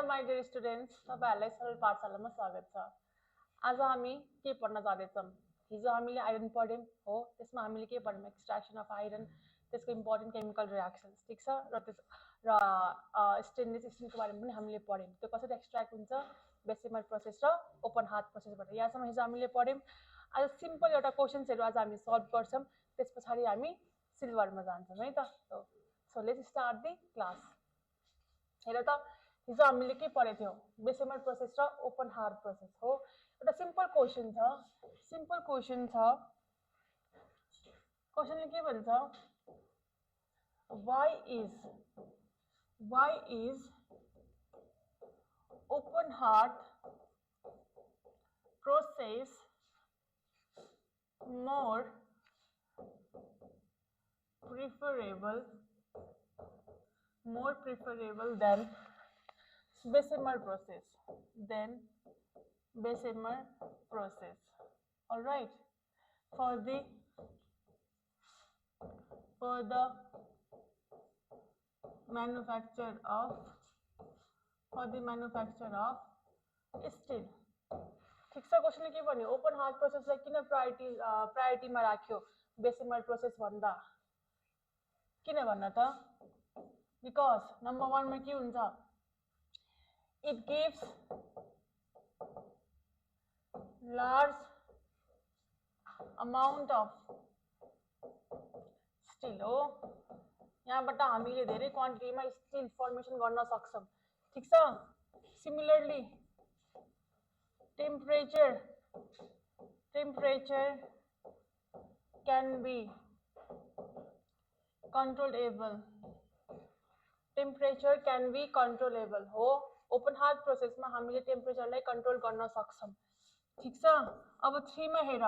My dear students, तपाईँहरूलाई सरल पाठशालामा स्वागत छ। आज हामी के पढ्न जाँदैछौँ? हिजो हामीले आइरन पढ्यौँ हो, त्यसमा हामीले के पढ्यौँ? एक्सट्र्याक्सन अफ आइरन, त्यसको इम्पोर्टेन्ट केमिकल रियाक्सन्स, ठिक छ। र स्टेनलेस स्टिलको बारेमा पनि हामीले पढ्यौँ। त्यो कसरी एक्सट्र्याक्ट हुन्छ, बेसिमर प्रोसेस र ओपन हार्ट प्रोसेसबाट। यहाँसम्म हिजो हामीले पढ्यौँ। आज सिम्पल एउटा क्वेसन्सहरू आज हामी सल्भ गर्छौँ, त्यस पछाडि हामी सिल्भरमा जान्छौँ है त। So let's start the class. हेर त, हिजो हामीले के पढेको थियौँ? बेसिमर प्रोसेस र ओपन हार्ट प्रोसेस हो। एउटा सिम्पल क्वेसन छ। क्वेसनले के भन्छ? Why is open heart process more preferable than Bessemer process. All right. For the manufacture of steel. ठिक छ। क्वेसनले के भन्यो? ओपन हार्ट प्रोसेसलाई किन प्रायोरिटीमा राख्यो बेसिमर प्रोसेस भन्दा? किन भन्न त? बिकज नम्बर 1 मा के हुन्छ? It gives large amount of still हो। यहाँबाट हामीले धेरै क्वान्टिटीमा स्टिल फर्मेसन गर्न सक्छौँ, ठिक छ। Similarly temperature can be controllable हो। ओपन हार्ट प्रोसेसमा हामीले टेम्परेचरलाई कन्ट्रोल गर्न सक्छौँ, ठिक छ। अब 3 मा हेर,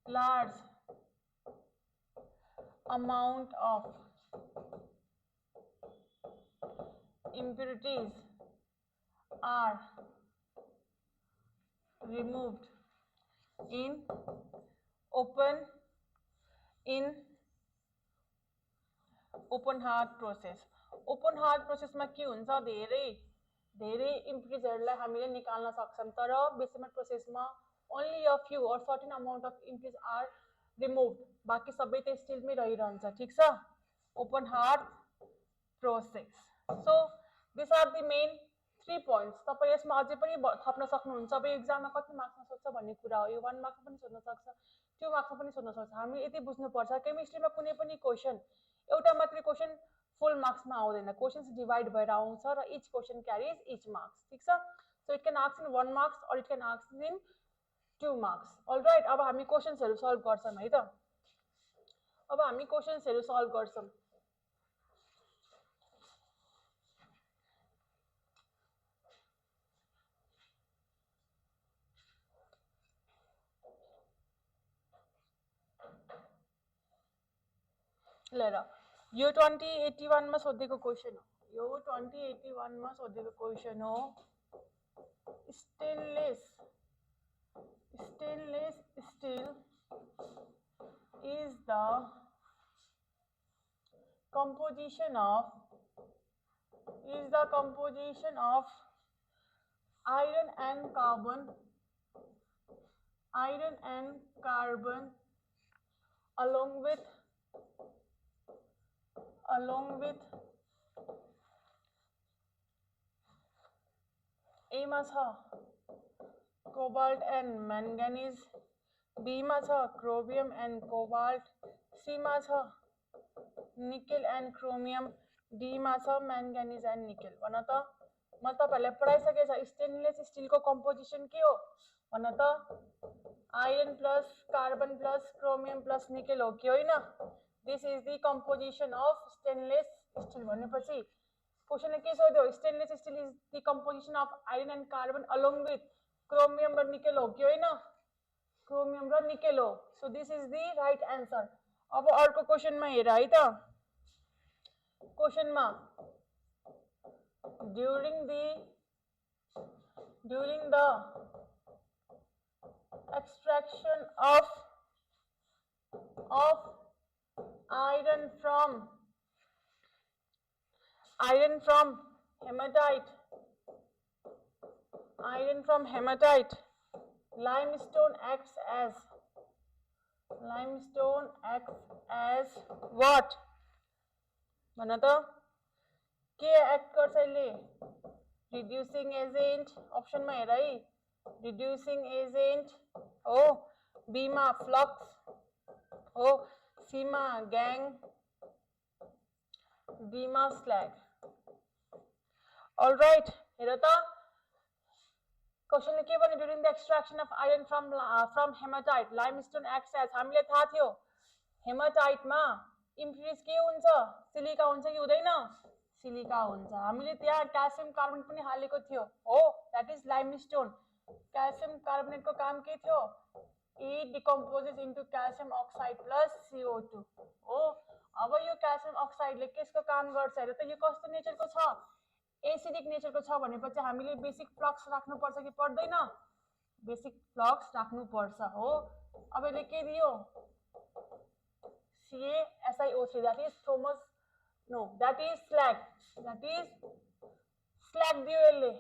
large amount of impurities are removed in open heart process. Open heart प्रोसेसमा के हुन्छ? धेरै इम्प्युरिटिजहरूलाई हामीले निकाल्न सक्छौँ, तर बेसिमर प्रोसेसमा only a few or certain amount of impurities are removed, बाँकी सबै त स्टिलमै रहिरहन्छ, ठिक छ। Open heart process. So this are the main 3 points. तपाईँ यसमा अझै पनि थप्न सक्नुहुन्छ। अब एक्जाममा कति मार्क्समा सोध्छ भन्ने कुरा हो। यो 1 मार्क्समा पनि सोध्न सक्छ, 2 मार्क्समा पनि सोध्न सक्छ। हामी यति बुझ्नुपर्छ, केमिस्ट्रीमा कुनै पनि क्वेसन एउटा मात्रै क्वेसन फुल मार्क्समा आउँदैन। क्वेसन्स डिभाइड भएर आउँछ र each question carries each marks, ठिक छ। So it can ask in 1 marks or it can ask in 2 marks. All right. अब हामी क्वेसन्सहरू सल्भ गर्छौँ है त। अब हामी क्वेसन्सहरू सल्भ गर्छौँ। ल यो 2081 मा सोधेको क्वेसन हो। यो 2081 मा सोधेको क्वेसन हो। Stainless steel is the composition of iron and carbon along with A मा छ cobalt and manganese, B मा छ chromium and cobalt, C मा छ निकेल एन्ड क्रोमियम, D मा छ manganese and निकेल। भन त, म तपाईहरुलाई पढाइसकेछ स्टेनलेस स्टिलको कम्पोजिसन के हो भन त? Iron plus carbon plus chromium plus nickel हो कि होइन? This is the composition of stainless steel. भनेपछि क्वेसनले के सोध्यो? Stainless steel is the composition of iron and carbon along with chromium र निकेल हो कि होइन? क्रोमियम र निकेल हो। So this is the right answer. अब अर्को क्वेसनमा हेर है त। क्वेसनमा during the extraction of iron from hematite, iron from hematite. Limestone acts as what? भन त के एक्ट गर्छ यसले? रिड्युसिङ एजेन्ट, अप्सनमा हेर है, रिड्युसिङ एजेन्ट हो, बीमा फ्लक्स हो, सीमा ग्याङ, डीमा स्ल्याग. अलराइट, हेर त क्वेशनले के भन्यो? During the extraction of iron from hematite limestone acts as. हामीले थाहा थियो हेमाटाइटमा इम्प्युरिटिज के हुन्छ? सिलिका हुन्छ कि हुँदैन? सिलिका हुन्छ. हामीले त्यहाँ क्याल्सियम कार्बोनेट पनि हालेको थियो हो, द्याट इज लाइमस्टोन. क्याल्सियम कार्बोनेटको काम के थियो? It decomposes into calcium oxide plus CO2 हो. अब यो क्याल्सियम अक्साइडले केसको काम गर्छ हेर त? यो कस्तो नेचरको छ? एसिडिक नेचरको छ भनेपछि हामीले बेसिक फ्लक्स राख्नुपर्छ कि पर्दैन? बेसिक फ्लक्स राख्नुपर्छ हो. अब यसले के दियो? CaSiO3, that is Thomas, no, that is slag, slag दियो यसले.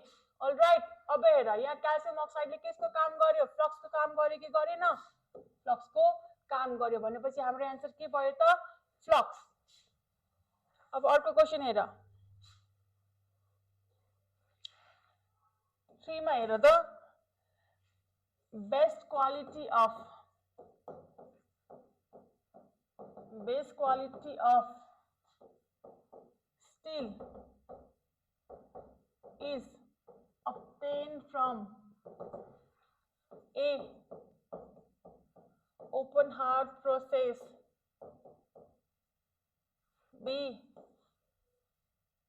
अलराइट, अब हेर यहाँ क्याल्सियम अक्साइडले केसको काम गर्यो? फ्लक्सको काम गर्यो कि गरेन? फ्लक्सको काम गर्यो भनेपछि हाम्रो एन्सर के भयो त? फ्लक्स. अब अर्को क्वेशन हेर, 3 मा हेर त, best quality of steel is obtained from A. open heart process, B.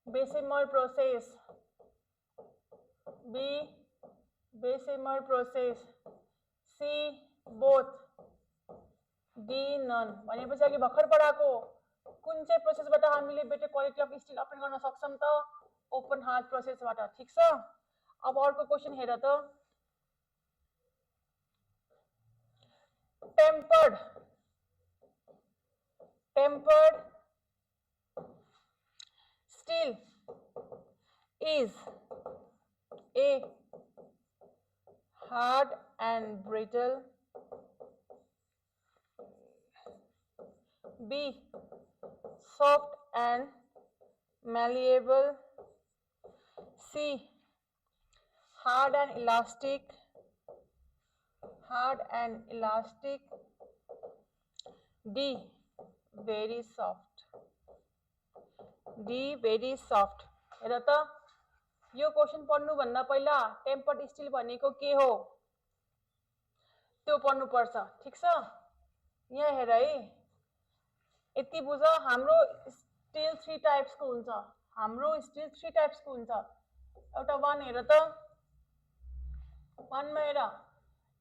Bessemer process, C. both, D. none. भनेपछि अघि भर्खर पढाएको कुन चाहिँ प्रोसेसबाट हामीले better quality of steel obtain गर्न सक्छौं त? ओपन हार्ट प्रोसेसबाट. ठीक छ. अब अर्को क्वेशन हेर त, tempered steel is A. hard and brittle, B. soft and malleable, C. hard and elastic, D. very soft. हेर त, यो क्वेशन पढ्नु भन्दा पहिला टेम्पर्ड स्टिल भनेको के हो त्यो पढ्नु पर्छ. ठीक छ. यहाँ हेर है, यति बुझ, हाम्रो स्टिल 3 टाइप्सको हुन्छ. एउटा 1 हेर त, 1 मा हेर,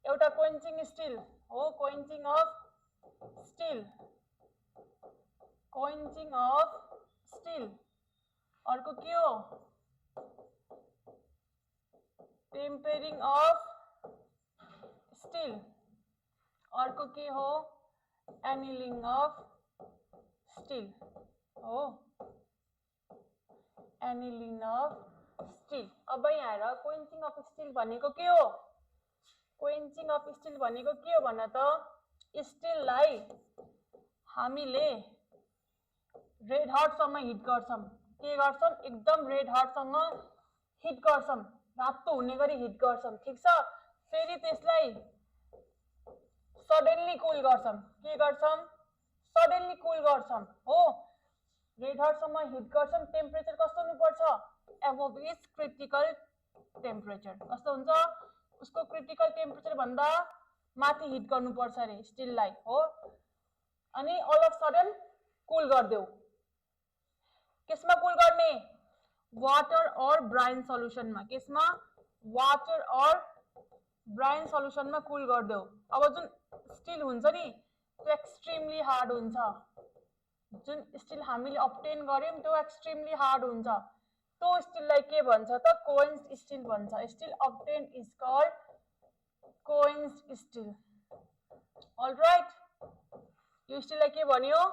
एउटा क्वेन्चिङ स्टिल हो, क्वेन्चिङ अफ स्टिल. अर्को के हो? Tampering of still. अर्को के हो? एनिलिङ अफ स्टिल हो, एनिलिङ अफ स्टिल. अब यहाँ हेर, क्वेन्चिङ अफ स्टिल भनेको के हो? क्वेन्चिङ अफ स्टिल भनेको के हो भन त? स्टिललाई हामीले रेड हटसम्म हिट गर्छौं. के गर्छौं? एकदम रेड हटसँग हिट गर्छौं, रातो हुने गरी हिट गर्छौं. ठीक छ. फेरि त्यसलाई सडनली कुल गर्छौं. के गर्छौं? सडनली कुल गर्छौं हो. रेड हटसम्म हिट गर्छौं. टेम्परेचर कस्तो हुनुपर्छ? Above is critical temperature. कस्तो हुन्छ? उसको क्रिटिकल टेम्परेचर भन्दा माथि हिट गर्नुपर्छ रे स्टिललाई हो. अनि अल अफ सडन कुल गरिदेऊ. केसमा कुल गर्ने? Water or brine सल्युसनमा. केसमा? वाटर और ब्राइन सल्युसनमा कुल गरिदेऊ. अब जुन स्टिल हुन्छ नि त्यो एक्सट्रिमली हार्ड हुन्छ. जुन स्टिल हामीले अब्टेन गर्यौं त्यो एक्सट्रिमली हार्ड हुन्छ. त्यो स्टिललाई के भन्छ त? कोइन्स्ड स्टिल भन्छ. Steel obtain is called quenched steel. Alright, यो स्टिललाई के भन्यो?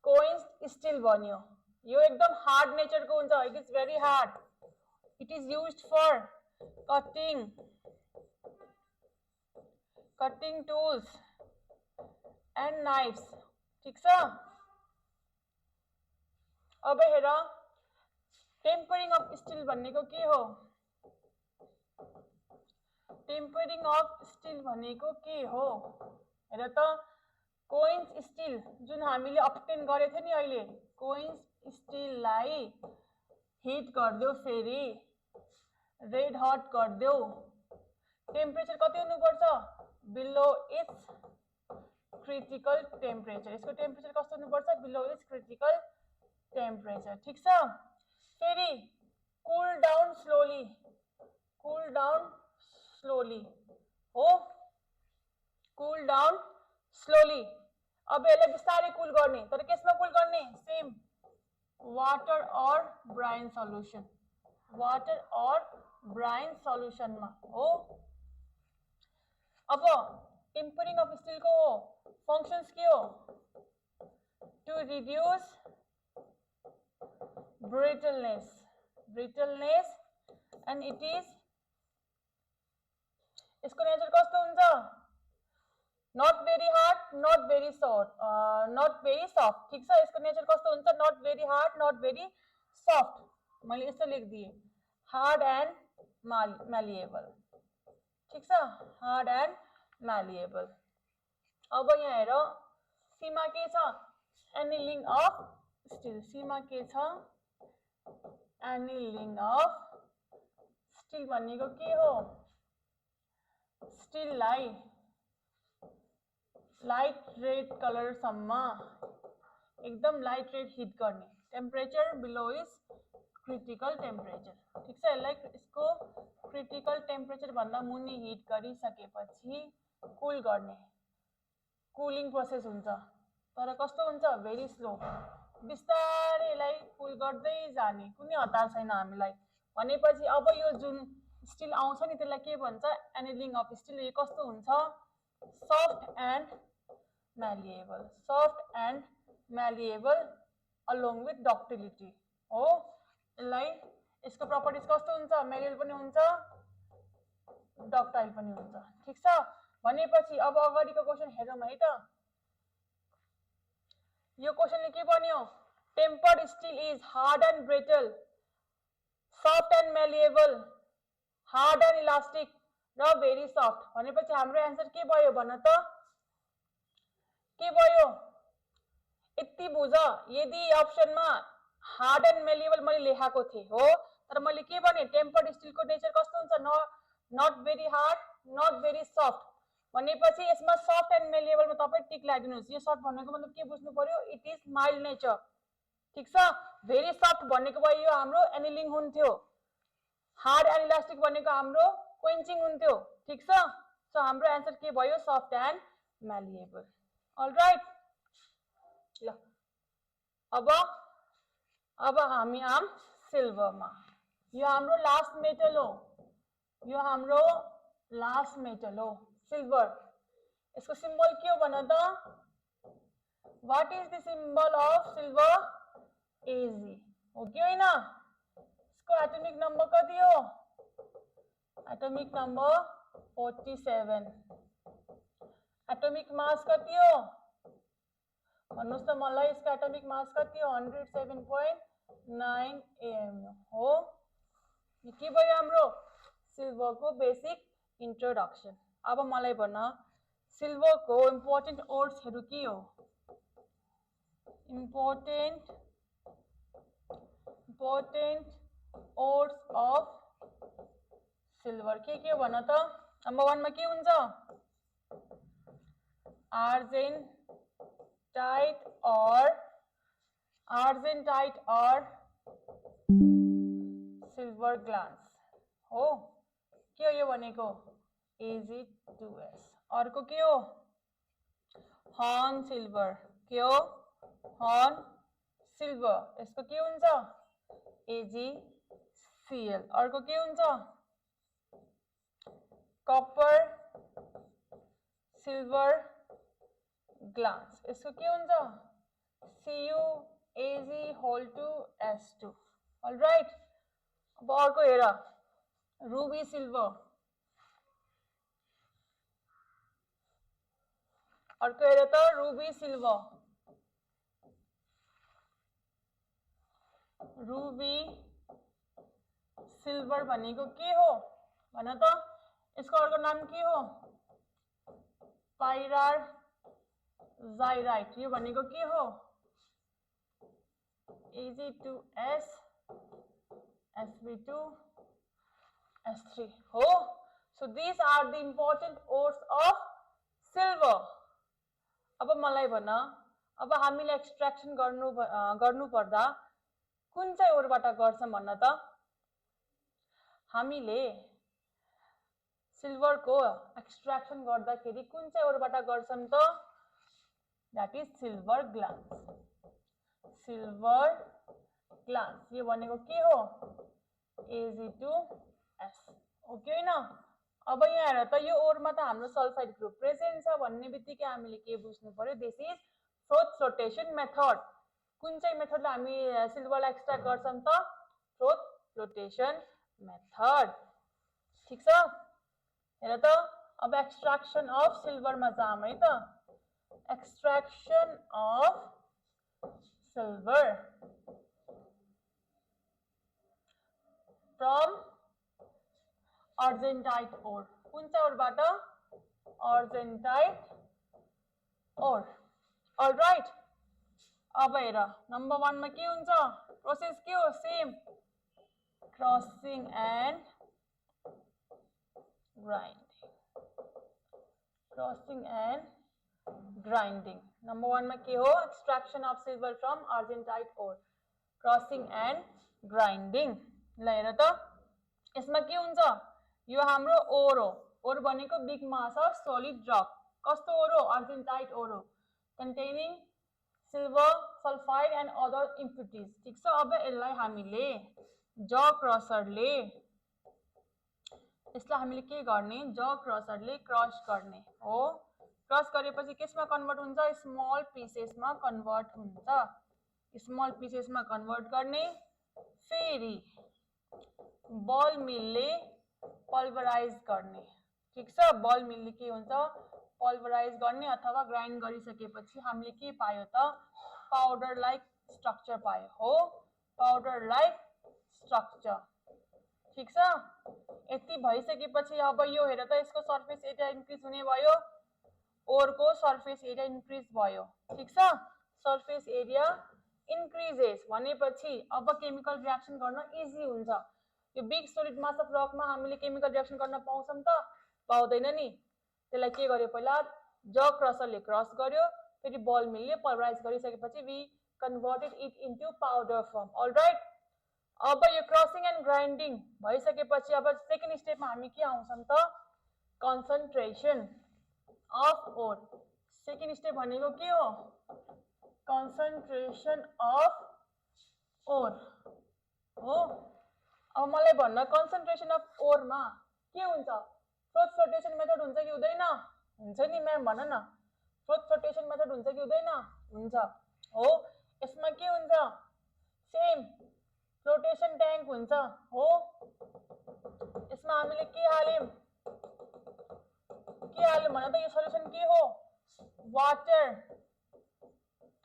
कोइन्स्ड स्टिल भन्यो. यो एकदम हार्ड नेचरको हुन्छ. It is very hard It is used for cutting tools and knives. ठीक छ? अब हेर टेम्परिङ अफ स्टिल भनेको के हो? टेम्परिङ अफ स्टिल भनेको के हो? हेर त कोइन्स स्टिल जुन हामीले अब्टेन गरेको थियो नि अहिले, कोइन्स स्टिललाई हिट गरिदेऊ, फेरि रेड हट गरिदेऊ, टेम्परेचर कति हुनुपर्छ? Below it's critical temperature. यसको टेम्परेचर कस्तो हुनुपर्छ? Below it's critical temperature. ठीक छ? फेरि कुल डाउन स्लोली, कुल डाउन स्लोली हो, कुल डाउन स्लोली। अब यसलाई बिस्तारै कुल गर्ने, तर केसमा कुल गर्ने? Same water or brine solution, water or brine सल्युसनमा हो। अब टेम्परिङ अफ स्टिल को फंक्शन्स के हो? To reduce brittleness, brittleness and it is, यसको नेचर कस्तो हुन्छ? Not very hard, not very soft, not very soft. ठीक छ? यसको नेचर कस्तो हुन्छ? Not very hard, not very soft. मैले यस्तो लेखिदिएँ, हार्ड एन्ड म्यालिएबल। ठीक छ? Hard and malleable. अब यहाँ हेर सीमा के छ? एनिलिङ अफ स्टिल। सीमा के छ? एनिलिङ अफ स्टिल भनेको के हो? स्टिललाई लाइट रेड कलरसम्म एकदम लाइट रेड हिट गर्ने, temperature below is critical temperature. ठीक छ? यसको क्रिटिकल टेम्परेचर भन्दा मुनि हिट गरिसकेपछि कुल गर्ने, कुलिङ प्रोसेस हुन्छ। तर कस्तो हुन्छ? भेरी स्लो, बिस्तारै यसलाई कुल गर्दै जाने, कुनै हतार छैन हामीलाई। भनेपछि अब यो जुन स्टिल आउँछ नि त्यसलाई के भन्छ? Annealing of steel. यो कस्तो हुन्छ? Soft and malleable, soft and malleable along with ductility हो। यसलाई यसको प्रपर्टिज कस्तो हुन्छ? म्यालिएबल पनि हुन्छ, डक्टाइल पनि हुन्छ। ठीक छ? भनेपछि अब अगाडिको क्वेसन हेरौँ है त। यो क्वेसनले के भन्यो? Tempered steel is hard and brittle, soft and malleable, hard and elastic र भेरी सफ्ट। भनेपछि हाम्रो एन्सर के भयो भन त? के भयो? यति बुझ, यदि अप्सनमा हार्ड एन्ड म्यालिएबल मैले लेखाएको थिएँ हो, तर मैले के भने? टेम्पर्ड स्टिलको नेचर कस्तो हुन्छ? Not very hard, not very soft. भनेपछि यसमा सफ्ट एन्ड म्यालिएबलमा तपाईँ टिक लगाइदिनुहोस्। यो सफ्ट भनेको मतलब के बुझ्नु पर्यो? It is mild nature. ठीक छ? भेरी सफ्ट भनेको भयो यो हाम्रो एनिलिङ हुन्थ्यो, हार्ड एन्ड इलास्टिक भनेको हाम्रो क्वेन्चिङ हुन्थ्यो। ठीक छ? सो हाम्रो एन्सर के भयो? Soft and म्यालिएबल। अलराइट, ल अब हामी आम सिल्भरमा। यो हाम्रो लास्ट मेटल हो, यो हाम्रो लास्ट मेटल हो सिल्भर। यसको सिम्बल के हो भन त? What is the symbol of silver? AG हो कि होइन? इसको एटमिक नंबर कति हो? Atomic number 47। एटमिक मास कति हो? भन्नुहोस् त मलाई, इसको एटमिक मास कति हो? 107.9 am हो। यो के भयो हाम्रो? सिल्भरको बेसिक इन्ट्रोडक्सन। अब मलाई भन, सिल्भरको इम्पोर्टेन्ट ओर्सहरू के हो? इम्पोर्टेन्ट ओर्स अफ सिल्भर के हो भन त? नम्बर 1 मा के हुन्छ? आर्जेन्टाइट और सिल्भर ग्लान्स हो। के हो यो भनेको? Ag2S। अर्को के हो? Horn silver. के हो? Horn silver. यसको के हुन्छ? AgCl। अर्को के हुन्छ? Copper silver glance. यसको के हुन्छ? CuAg2S2। अलराइट, अब अर्को हेर रुबी सिल्भर, अर्को हेर त रुबी सिल्भर, रुबी सिल्भर भनेको के हो भन त, यसको अर्को नाम के हो, पाइरार जाइराइट, यो भनेको के हो, Ag2S Sp2 S3 हो. So these are the important ores of silver. अब मलाई भन, अब हामीले एक्सट्र्याक्सन गर्नु पर्दा कुन चाहिँ ओरबाट गर्छौं भन्न त, हामीले सिल्भरको एक्सट्र्याक्सन गर्दाखेरि कुन चाहिँ ओरबाट गर्छौं त, that is silver glance, silver glance, यो भनेको के हो, Ag2S, ओके हैन। अब यहाँ हेर त यो ओरमा त हाम्रो सल्फाइड ग्रुप प्रेजेन्ट छ भन्ने बित्तिकै हामीले के बुझ्नु पर्यो, this is froth flotation method. कुन चाहिँ मेथडले हामी सिल्भरलाई एक्सट्र्याक्ट गर्छौं त, फ्रोथ फ्लोटेसन मेथड, ठीक छ। हेर त अब एक्सट्र्याक्सन अफ सिल्भरमा जाम है त, extraction of silver from argentite ore, कुन चाहिँ ओरबाट, अर्जेन्टाइट ओर, अलराइट। अब हेर नम्बर 1 मा के हुन्छ, प्रोसेस के हो, same, crushing and grinding, crushing and grinding. Number 1 मा के हो, extraction of silver from argentite ore, crushing and grinding. ल हेर त यसमा के हुन्छ, यो हाम्रो ओर हो, ओर भनेको big mass of solid rock, कस्तो ओर हो, अर्जेन्टाइट ओर हो, containing silver sulphide and other impurities, ठीक छ। अब यसलाई हामीले ज क्रसरले, यसलाई हामीले के गर्ने, ज क्रसरले क्रस गर्ने हो, क्रस गरेपछि केसमा कन्भर्ट हुन्छ, स्मल पिसेसमा कन्भर्ट हुन्छ, स्मल पिसेसमा कन्भर्ट गर्ने, फेरि बल मिलले पल्भराइज गर्ने, ठीक छ। बल मिलले के हुन्छ, पल्भराइज गर्ने अथवा ग्राइन्ड गरिसकेपछि हामीले के पायो त, पाउडर लाइक स्ट्रक्चर पायो हो, पाउडर लाइक स्ट्रक्चर, ठीक छ। यति भइसकेपछि अब यो हेर त यसको सर्फेस एरिया इन्क्रिज हुने भयो, ओरको सर्फेस एरिया इन्क्रिज भयो, ठीक छ। सर्फेस एरिया इन्क्रिजेस भनेपछि अब केमिकल रियाक्सन गर्न इजी हुन्छ। यो बिग सोलिड मास अफ रकमा हामीले केमिकल रियाक्सन गर्न पाउँछौं त, पाउँदैन नि। त्यसलाई के गर्यो, पहिला ज क्रसरले क्रस गर्यो, फेरि बल मिलले पल्भराइज गरिसकेपछि we converted it into powder form, alright. अब यो क्रसिङ एन्ड ग्राइन्डिङ भइसकेपछि अब सेकेन्ड स्टेपमा हामी के आउँछौं त, concentration of ore. Second step भनेको के हो, कन्सन्ट्रेसन अफ ओर हो। अब मलाई भन्न, कन्सन्ट्रेसन अफ ओरमा के हुन्छ, फ्रोथ फ्लोटेसन मेथड हुन्छ कि हुँदैन, हुन्छ नि म्याम भन न, फ्रोथ फ्लोटेसन मेथड हुन्छ कि हुँदैन, हुन्छ हो। यसमा के हुन्छ, सेम फ्लोटेसन ट्याङ्क हुन्छ हो, यसमा हामीले के हाल्यौं भन त, यो सल्युसन के हो, वाटर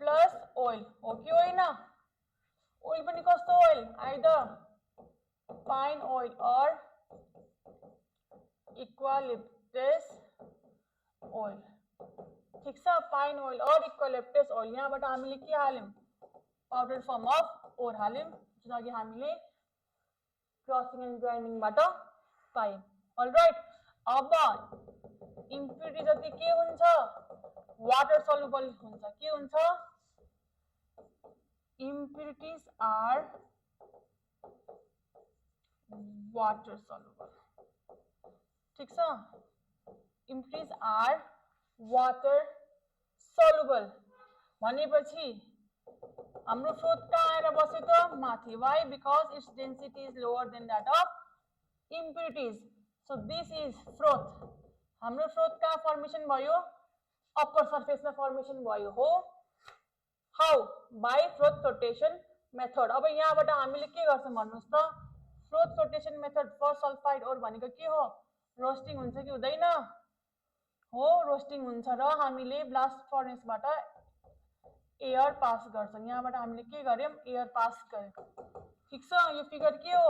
प्लस ओइल हो कि होइन, ओइल पनि कस्तो ओइल, आइदर पाइन ओइल और इक्वालिप्टस ओइल, ठीक छ। पाइन ओइल और इक्वालिप्टस ओइल, यहाँबाट हामीले के हाल्यौं, पाउडर फर्म अफ ओर हाल्यौं, जुन अघि हामीले क्रसिङ एन्ड ग्राइन्डिङबाट पायौं, अलराइट। अब इम्प्युरिटी जति के हुन्छ, वाटर सल्युबल हुन्छ, के हुन्छ, इम्प्युरिटीज आर वाटर सल्युबल, ठीक छ। इम्प्युरिटीज आर वाटर सल्युबल भनेपछि हाम्रो फ्रोथ कहाँ आएर बस्यो त, माथि, why, because its density is lower than that of impurities. So this is froth, हाम्रो फ्रोथ कहाँ फर्मेसन भयो, अप्पर सर्फेसमा फर्मेसन भयो हो, how, by froth flotation method. अब यहाँबाट हामीले के गर्छौं भन्नुस् त, float flotation method for sulphide ore भनेको के हो रोस्टिङ हुन्छ कि हुँदैन हो रोस्टिङ हुन्छ र हामीले ब्लास्ट फर्नेसबाट एयर पास गर्छौं यहाँबाट हामीले के गर्यौं एयर पास गर्यौं ठीक छ यो फिगर के हो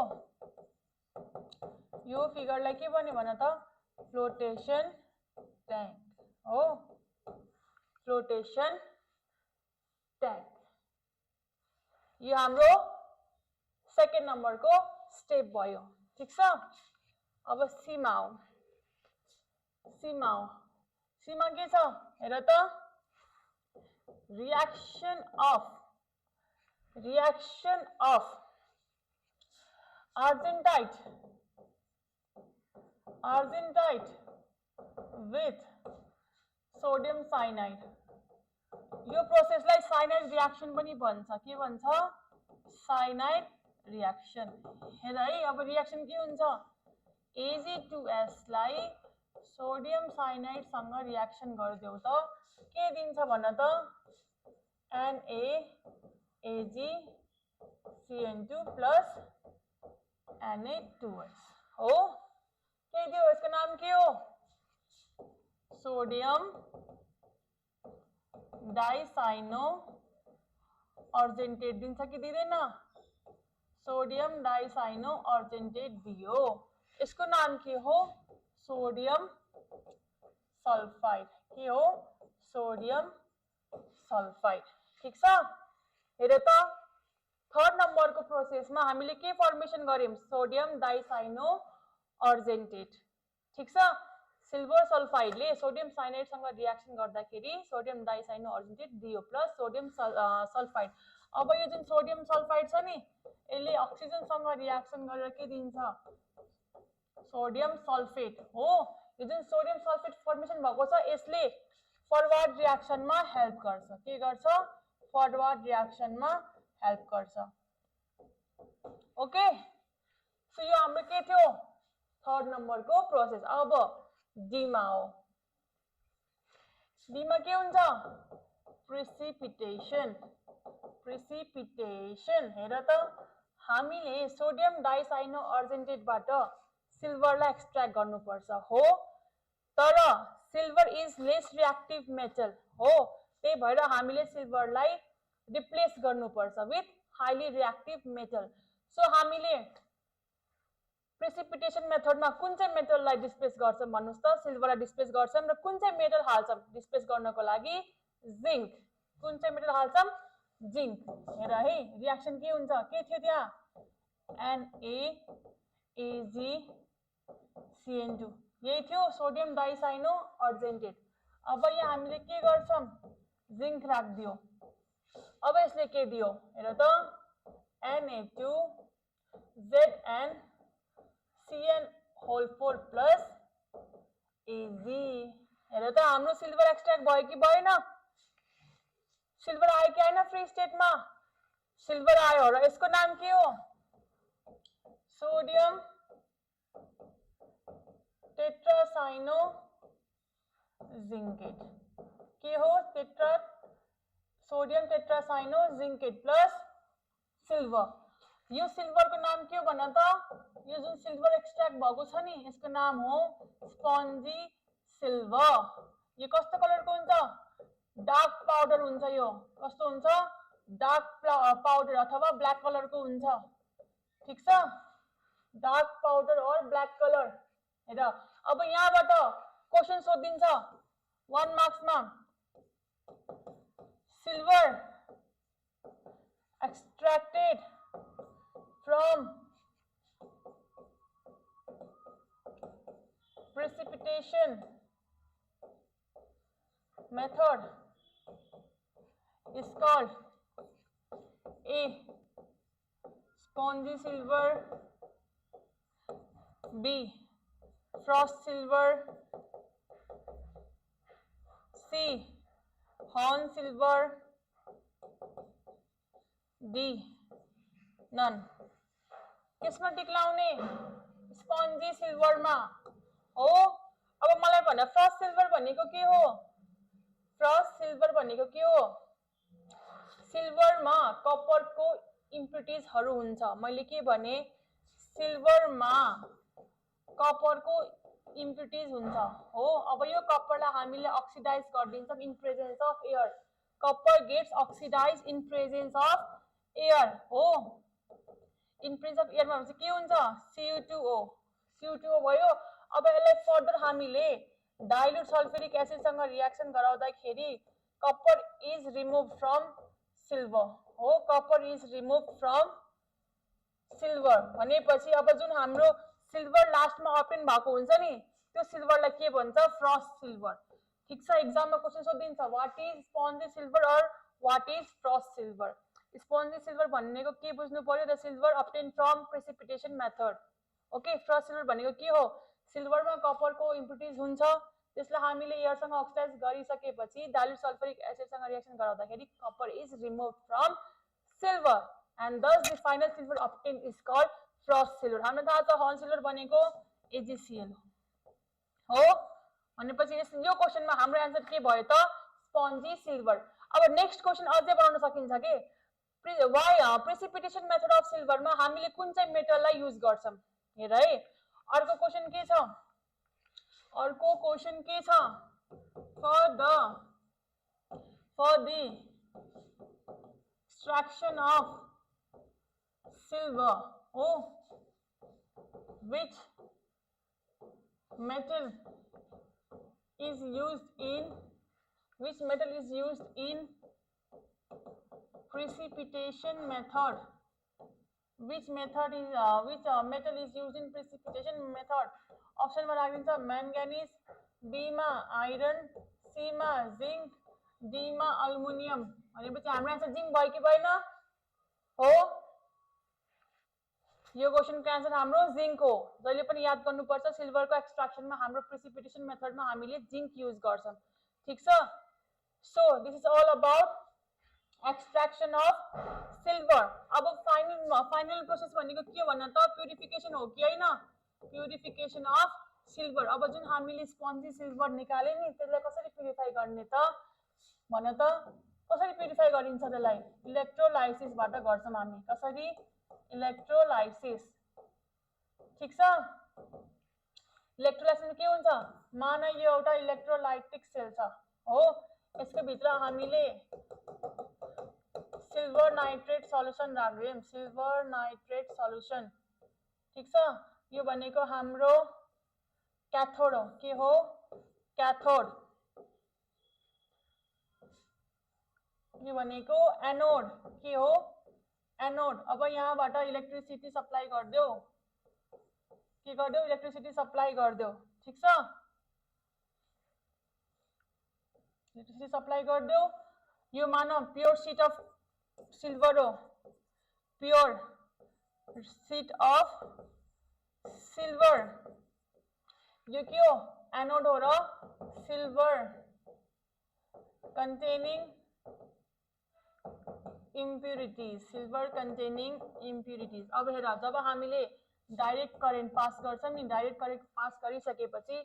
यो फिगरलाई के भन्यो भन त फ्लोटेसन ट्याङ्क हो फ्लोटेसन ट्याङ्क यो हाम्रो सेकेन्ड नम्बरको स्टेप भयो ठीक छ अब सीमा हो सीमा के छ हेर त reaction of argentite with sodium cyanide यो प्रोसेसलाई साइनाइड रिएक्सन पनि भन्छ के भन्छ साइनाइड रिएक्सन हेर है अब रिएक्सन के हुन्छ Ag2S लाई सोडियम साइनाइड सँग रिएक्सन गर्दियौ त के दिन्छ भन त NaAgCN2 plus Na2S हो के दियो यसको नाम के हो सोडियम डाइसाइनो अर्जेन्टेट दिन्छ कि दिदैन सोडियम डाइसाइनो अर्जेन्टेट दियो यसको नाम के हो सोडियम सल्फाइड के हो सोडियम सल्फाइड ठीक छ हेर त थर्ड नम्बरको प्रोसेसमा हामीले के फर्मेसन गर्यौं सोडियम डाइसाइनो अर्जेन्टेट ठीक छ सिल्भर सल्फाइडले सोडियम साइनाइड सँग रिएक्सन गर्दाखेरि सोडियम डाइसाइनो अर्जेन्टेट दियो प्लस सोडियम सल्फाइड अब यो जुन सोडियम सल्फाइड छ नि यसले अक्सिजन सँग रिएक्सन गरेर के दिन्छ सोडियम सल्फेट हो यो जुन सोडियम सल्फेट फर्मेसन भएको छ यसले फरवर्ड रिएक्सनमा हेल्प गर्छ के गर्छ फरवर्ड रिएक्सनमा हेल्प गर्छ ओके सो यो हाम्रो के थियो थर्ड नम्बरको प्रोसेस अब डीमा हो डीमा के हुन्छ प्रेसिपिटेसन हेर त हामीले सोडियम डाइसाइनो अर्जेन्टेटबाट सिल्भरलाई एक्सट्र्याक्ट गर्नुपर्छ हो तर silver is lace reactive metal हो त्यही भएर हामीले सिल्भरलाई रिप्लेस गर्नुपर्छ with highly reactive metal so हामीले प्रेसिपिटेसन मेथडमा कुन चाहिँ मेटललाई डिस्प्लेस गर्छौं भन्नुस् त सिल्भरलाई डिस्प्लेस गर्छौं र कुन चाहिँ मेटल हाल्छौं डिस्प्लेस गर्नको लागि जिंक कुन चाहिँ मेटल हाल्छौं जिंक हेर है रिएक्सन के हुन्छ के थियो त्यहाँ NaAgCN2 यही थियो सोडियम डाइसाइनो अर्जेन्टेट अब यहाँ हामीले के गर्छौं जिंक राख्दियो अब यसले के दियो हेर त Na2ZnCN4 plus Ag हेर त हाम्रो सिल्भर एक्सट्र्याक्ट भयो कि भएन सिल्भर आयो कि आएन फ्री स्टेटमा सिल्भर आयो र यसको नाम के हो सोडियम टेट्रासाइनो जिंकेट के हो sodium tetracyano zincate plus silver यो सिल्भर को नाम के हो भन त यो जुन सिल्भर एक्सट्र्याक्ट भएको छ नि यसको नाम हो स्पन्जी सिल्भर यो कस्तो कलरको हुन्छ डार्क पाउडर हुन्छ यो कस्तो हुन्छ डार्क पाउडर अथवा ब्ल्याक कलरको हुन्छ ठीक छ dark powder or black colour हेर अब यहाँबाट क्वेशन सोधिन्छ 1 मार्क्समा silver extracted from precipitation method is called A. Spongy silver, B. Frost silver, C. Horn silver, D. None. किसमा टिक लाउने स्पन्जी सिल्भरमा हो अब मलाई भन फ्रस्ट सिल्भर भनेको के हो फ्रस्ट सिल्भर भनेको के हो सिल्भरमा कपरको इम्प्युरिटिजहरु हुन्छ मैले के भने सिल्भरमा कपरको इम्प्युरिटिज हुन्छ हो। अब यो कपरलाई हामीले अक्सिडाइज गरिदिन्छौँ in presence of air. Copper gets oxidise in presence of air हो। इन प्रेजेन्स अफ एयरमा चाहिँ के हुन्छ CO2O। CO2O भयो। अब यसलाई फर्दर हामीले डाइल्युट सल्फ्युरिक एसिडसँग रियाक्सन गराउँदाखेरि copper is remove from silver हो। Copper is remove from silver भनेपछि अब जुन हाम्रो सिल्भर लास्टमा अप्टेन भएको हुन्छ नि त्यो सिल्भरलाई के भन्छ फ्रस्ट सिल्भर। ठिक छ, एक्जाममा क्वेसन सोधिन्छ what is spongy silver or what is frost silver. Spongy silver भनेको के बुझ्नु पर्यो, the silver obtain from precipitation method. Okay, frost silver भनेको के हो, सिल्भरमा कपरको इम्प्युरिटिज हुन्छ त्यसलाई हामीले एयरसँग अक्सिडाइज गरिसकेपछि डाइल्युट सल्फ्युरिक एसिडसँग रिएक्सन गराउँदाखेरि copper is remove from silver and thus the final silver obtained is called frost silver। हामीलाई थाहा छ हर्न सिल्भर भनेको AgCl हो भनेपछि यो क्वेशनमा हाम्रो आन्सर के भयो त स्पन्जी सिल्भर। अब नेक्स्ट क्वेशन अझै बनाउन सकिन्छ के वाइ प्रेसिपिटेसन मेथड अफ सिल्भरमा हामीले कुन चाहिँ मेटललाई युज गर्छौं हेर है। अर्को क्वेशन के छ, अर्को क्वेशन के छ, for the extraction of silver oh which metal is used in precipitation method, which metal is used in precipitation method। Option में राखिन्छ मैंगनीज, बी मा आयरन, सी मा जिंक, डी मा अल्युमिनियम। भनेपछि हाम्रो आन्सर जिंक भयो कि भएन हो। यो क्वेशनको आन्सर हाम्रो जिंक हो। जहिले पनि याद गर्नुपर्छ सिल्भरको एक्सट्र्याक्सनमा हाम्रो प्रेसिपिटेसन मेथडमा हामीले जिंक युज गर्छौं। ठीक छ, so this is all about extraction of silver. अब फाइनल प्रोसेस भनेको के भन्न त प्युरिफिकेसन हो कि हैन, प्युरिफिकेसन अफ सिल्भर। अब जुन हामीले स्पन्जी सिल्भर निकाले नि त्यसलाई कसरी प्युरिफाई गर्ने त भन त, कसरी प्युरिफाई गरिन्छ त्यसलाई इलेक्ट्रोलाइसिसबाट गर्छौं हामी। कसरी इलेक्ट्रोलाइसिस। ठीक छ, इलेक्ट्रोलाइसिस के हुन्छ, मान यो एउटा इलेक्ट्रोलाइटिक सेल छ हो, यसको भित्र हामीले सिल्भर नाइट्रेट सल्युसन राख्दियौं, सिल्भर नाइट्रेट सल्युसन। ठीक छ, यो भनेको हाम्रो क्याथोड हो। के हो, क्याथोड। यो भनेको एनोड। के हो, एनोड। अब यहाँबाट इलेक्ट्रिसिटी सप्लाई गर्दियो, के गर्दियो, इलेक्ट्रिसिटी सप्लाई गर्दियो। ठीक छ, इलेक्ट्रिसिटी सप्लाई गर्दियो। यो मानौ प्योर शीट अफ सिल्भर हो, प्योर शीट अफ सिल्भर। यो के हो, एनोड हो र silver containing impurities, silver containing impurities. अब हेर, जब हामीले डाइरेक्ट करेन्ट पास गर्छौं नि, डाइरेक्ट करेन्ट पास गरिसकेपछि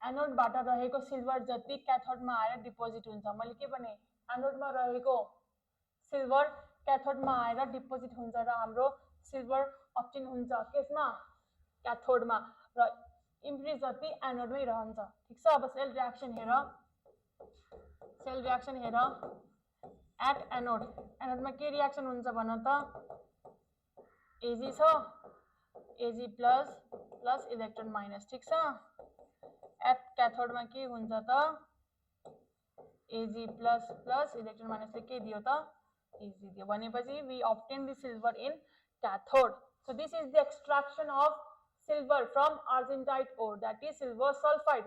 एनोडबाट रहेको सिल्भर जति क्याथोडमा आएर डिपोजिट हुन्छ। मैले के भने, एनोडमा रहेको सिल्भर क्याथोडमा आएर डिपोजिट हुन्छ र हाम्रो सिल्भर अब्टेन हुन्छ केसमा, क्याथोडमा, र इम्प्युरिटिज जति एनोडमै रहन्छ। ठीक छ, अब सेल रिएक्सन हेर, सेल रिएक्सन हेर एट एनोड। एनोडमा के रिएक्सन हुन्छ भन त, Ag छ, Ag plus plus electron minus. ठीक छ, एट क्याथोडमा के हुन्छ त, Ag प्लस प्लस इलेक्ट्रोन माइनसले के दियो त, Ag दियो। भनेपछि we obtain the silver in cathode. So this is the extraction of silver from argentite ore, that is silver sulphide.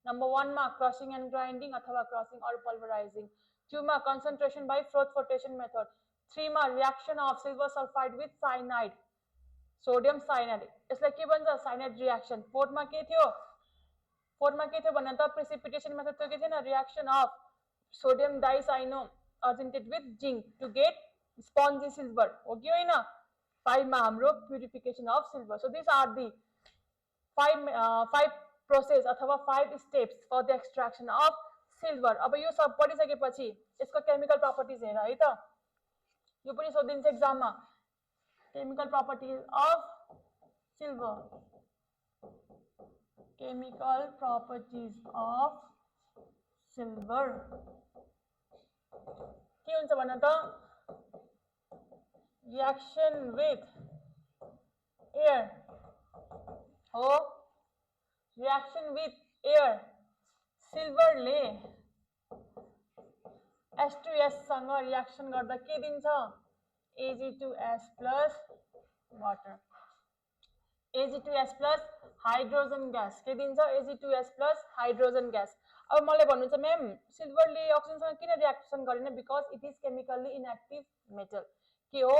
Number 1 मा क्रशिंग एंड ग्राइंडिंग अथवा क्रशिंग और पल्वराइजिंग। 2 मा concentration by froth flotation method. 3 मा reaction of silver sulphide with cyanide, sodium cyanide, यसलाई के भन्छ cyanide reaction. 4 मा के थियो, 4 मा के थियो भन्न त प्रेसिपिटेसन मेथड थियो, के थिएन, reaction of sodium dicyano argentate with zinc to get spongy silver हो कि होइन। 5 मा हाम्रो purification of silver. So this are the 5 process अथवा 5 steps for the extraction of silver. अब यो सब पढिसकेपछि यसको केमिकल प्रपर्टिज हेर है त, यो पनि सोधिन्छ एक्जाममा। chemical properties of silver. Chemical properties of silver. के हुन्छ भन त? Reaction with air. हो, reaction with air. Silver ले H2S सँग reaction गर्दा के दिन्छ? Ag2S plus water. Ag2S plus hydrogen gas. के दिन्छ? Ag2S plus hydrogen gas. अब मलाई भन्नुहुन्छ म्याम सिल्भरले अक्सिजनसँग किन रिएक्सन गरेन? Because it is chemically inactive metal. के हो?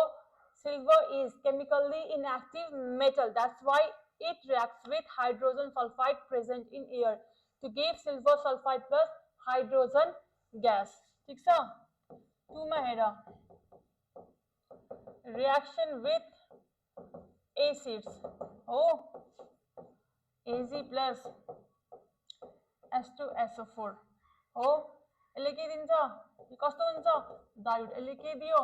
Silver is chemically inactive metal. That's why it reacts with hydrogen sulfide present in air to give silver sulfide plus hydrogen gas. ठीक छ? 2 मा हेर. Reaction with acids. हो, Ag plus H2SO4. हो, यसले के दिन्छ? यो कस्तो हुन्छ? डाइल्युट. यसले के दियो?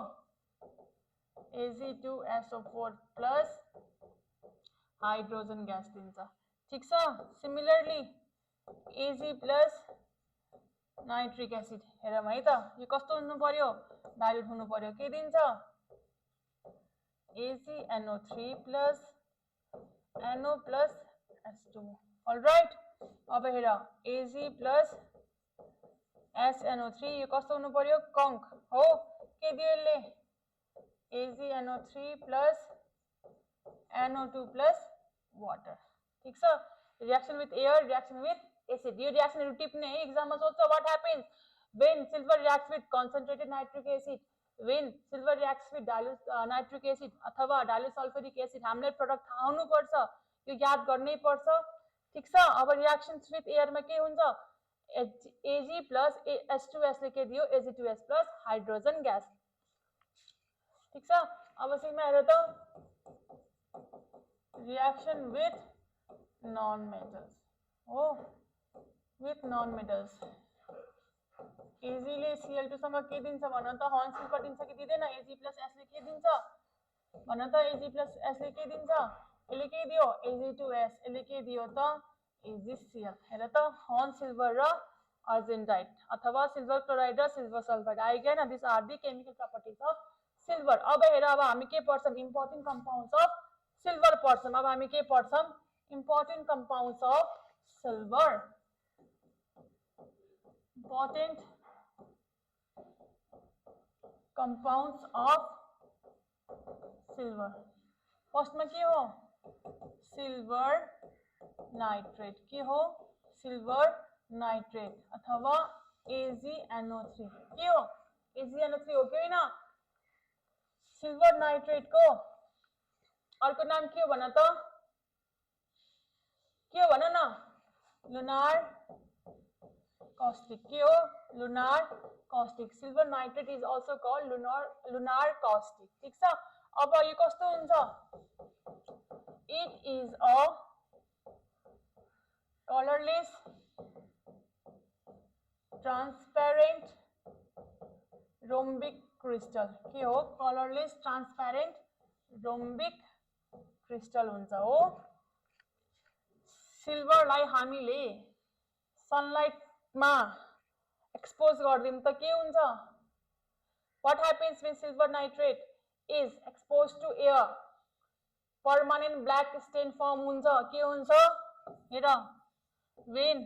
Ag2SO4 plus हाइड्रोजन ग्यास दिन्छ. ठीक छ? Similarly Ag plus nitric acid. हेरौँ है त, यो कस्तो हुनु पर्यो? डाइल्युट हुनु पर्यो. के दिन्छ? AgNO3 plus NO plus H2. All right. अब हेर, Ag प्लस SNO3 यो कस्तो हुनु पर्यो? कंक. हो, के दियो यसले? AgNO3 plus NO2 plus water. ठीक छ? Reaction with air, reaction with acid. यो रिएक्सनहरु टिप्ने है एक्जाममा सोध्छ. What happens when silver reacts with concentrated nitric acid? When silver reacts with dilute nitric acid अथवा dilute sulfuric acid, हामीले प्रोडक्ट थाहा हुनु पर्छ. यो याद गर्नै पर्छ. ठीक छ? अब रिएक्शन्स विथ एयर मा के हुन्छ? Ag plus H2S ले के दियो? Ag2S plus hydrogen gas. ठीक छ? अब सिमा हेर त. Reaction with non-metals. Oh, with non-metals. Ag ले Cl2 सँग के दिन्छ भन त? हन्स कटिन्छ कि दिदैन? Ag plus S ले के दिन्छ भन त? Ag plus S ले के दिन्छ? यसले के दियो? Ag2S. यसले के दियो त? AgCl. हेर त, हर्न सिल्भर र अर्जेन्टाइट अथवा सिल्भर क्लोराइड र सिल्भर सल्फाइड आइगयो न. This are the chemical properties of silver. अब हेर, अब हामी के पढ्छौं? इम्पोर्टेन्ट कम्पाउन्ड्स अफ सिल्भर पढ्छौं. अब हामी के पढ्छौं? Important compounds of silver. Important compounds of silver. फर्स्टमा के हो? Silver nitrate. के हो? सिल्भर नाइट्रेट अथवा AgNO3. के हो? AgNO3 हो कि हैन? सिल्भर नाइट्रेट को अर्को नाम के हो भन त? के हो भन न? Lunar caustic. के हो? Lunar caustic. Silver nitrate is also called lunar caustic. ठीक छ? अब यो कस्तो हुन्छ? It is a colorless, transparent rhombic crystal. के हो? colorless, transparent rhombic crystal हुन्छ. हो, सिल्भरलाई हामीले सनलाइटमा एक्सपोज गर्दिम त के हुन्छ? What happens when silver nitrate is exposed to air? Permanent black stain form हुन्छ. के हुन्छ? हेर, when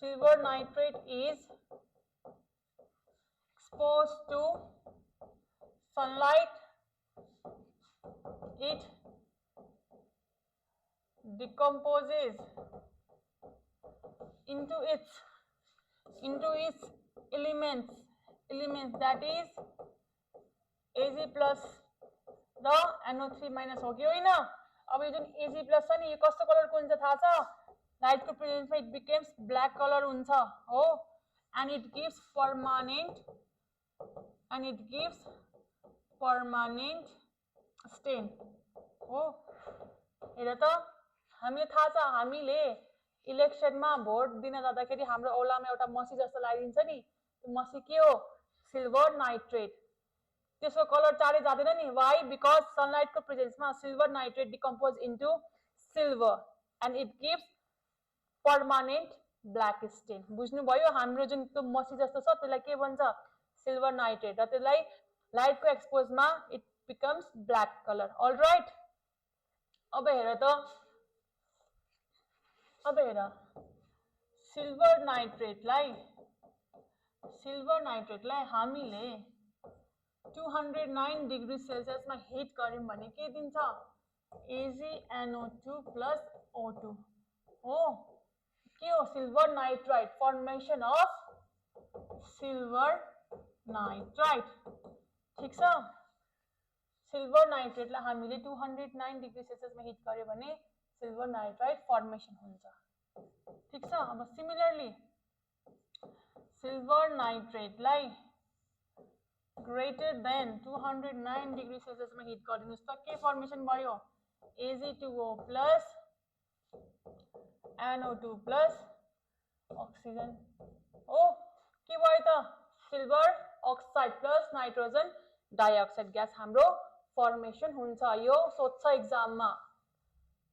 silver nitrate is exposed to sunlight, it decomposes into its elements that is Ag plus र NO3 minus हो कि होइन? अब यो जुन Ag plus छ नि, यो कस्तो कलरको हुन्छ थाहा छ? लाइटको प्रेजेन्समा इट बिकम्स ब्ल्याक कलर हुन्छ. हो, and it gives permanent stain. हो, हेर त, हामीले थाहा छ, हामीले इलेक्सनमा भोट दिन जाँदाखेरि हाम्रो औलामा एउटा मसी जस्तो लगाइदिन्छ नि. त्यो मसी के हो? Silver nitrate. त्यसको कलर चाँडै जाँदैन नि वाइ बिकज सनलाइटको प्रेजेन्समा silver nitrate decompose into silver and it gives permanent black stain बुझ्नुभयो हाम्रो जुन त्यो मसी जस्तो छ त्यसलाई के भन्छ सिल्भर नाइट्रेट र त्यसलाई लाइटको एक्सपोजमा it becomes black colour alright अब हेर त अब हेर सिल्भर नाइट्रेटलाई हामीले 209 डिग्री सेल्सियसमा हिट गर्यौं भने के दिन्छ AgNO2 प्लस O2 हो के हो silver nitrite formation of silver nitrite ठीक छ सिल्भर नाइट्रेटलाई हामीले 209 डिग्री सेल्सियसमा हिट गर्यो भने सिल्भर नाइट्राइट फर्मेसन हुन्छ ठीक छ अब सिमिलरली सिल्भर नाइट्रेटलाई ग्रेटर देन 209 डिग्री सेल्सियसमा हिट गरिदिनुस् त के फर्मेसन भयो Ag2O plus NO2 plus oxygen हो के भयो त silver oxide plus nitrogen dioxide gas हाम्रो फर्मेसन हुन्छ यो सोध्छ एक्जाममा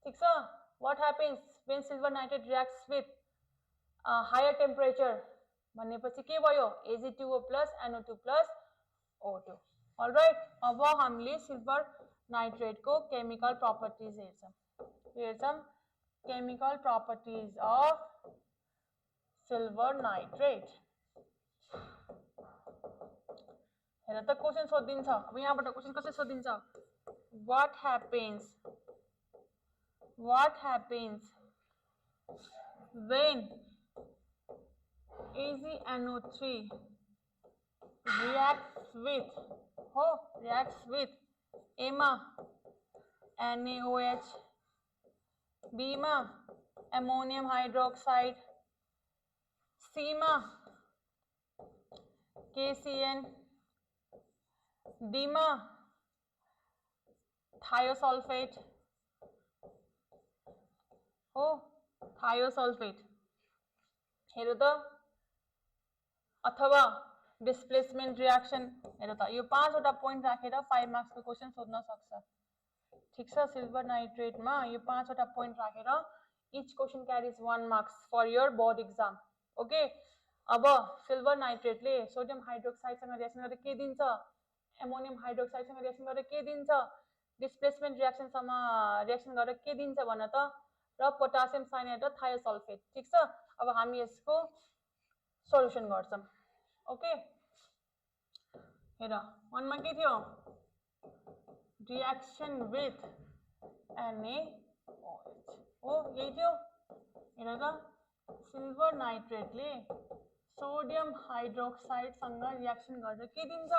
ठीक छ what happens when silver nitrate reacts with higher temperature भनेपछि के भयो Ag2O plus NO2 plus O2 alright अब हामीले सिल्भर नाइट्रेटको केमिकल प्रपर्टिज हेर्छौं chemical properties of silver nitrate हेर त क्वेशन सोधिन्छ अब यहाँबाट क्वेशन कसरी सोधिन्छ what happens when AgNO3 reacts with A मा NaOH B मा अमोनियम हाइड्रोक्साइड C मा KCN D मा थायोसल्फेट हो थायोसल्फेट हेर त अथवा डिस्प्लेसमेन्ट रिएक्सन हेर त यो 5 वटा पोइन्ट राखेर 5 मार्क्स को क्वेशन सोध्न सक्छ ठीक छ सिल्भर नाइट्रेटमा यो 5 वटा पोइन्ट राखेर each question carries 1 marks for your board exam okay अब सिल्भर नाइट्रेटले सोडियम हाइड्रोक्साइडसँग रिएक्सन गरेर के दिन्छ अमोनियम हाइड्रोक्साइडसँग रिएक्सन गरेर के दिन्छ डिस्प्लेसमेन्ट रिएक्सनसँग रिएक्सन गरेर के दिन्छ भन त र पोटासियम साइनाइड र थायोसल्फेट ठीक छ अब हामी यसको सोल्युसन गर्छौं ओके हेर 1 मा के थियो रिएक्सन विथ NaOH हो यही थियो हेर त सिल्भर नाइट्रेटले सोडियम हाइड्रोक्साइड सँग रिएक्सन गरेर के दिन्छ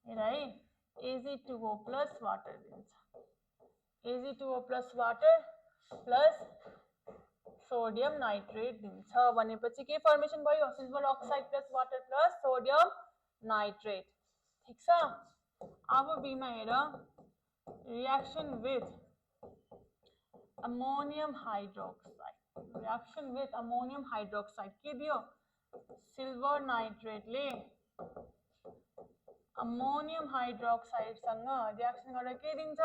हेर है Ag2O प्लस वाटर दिन्छ Ag2O plus water plus sodium nitrate दिन्छ भनेपछि के फर्मेसन भयो silver oxide plus water plus sodium nitrate ठीक छ अब बी मा हेर रिएक्सन विथ अमोनियम हाइड्रोक्साइड के दियो सिल्भर नाइट्रेटले अमोनियम हाइड्रोक्साइड सँग रिएक्सन गरेर के दिन्छ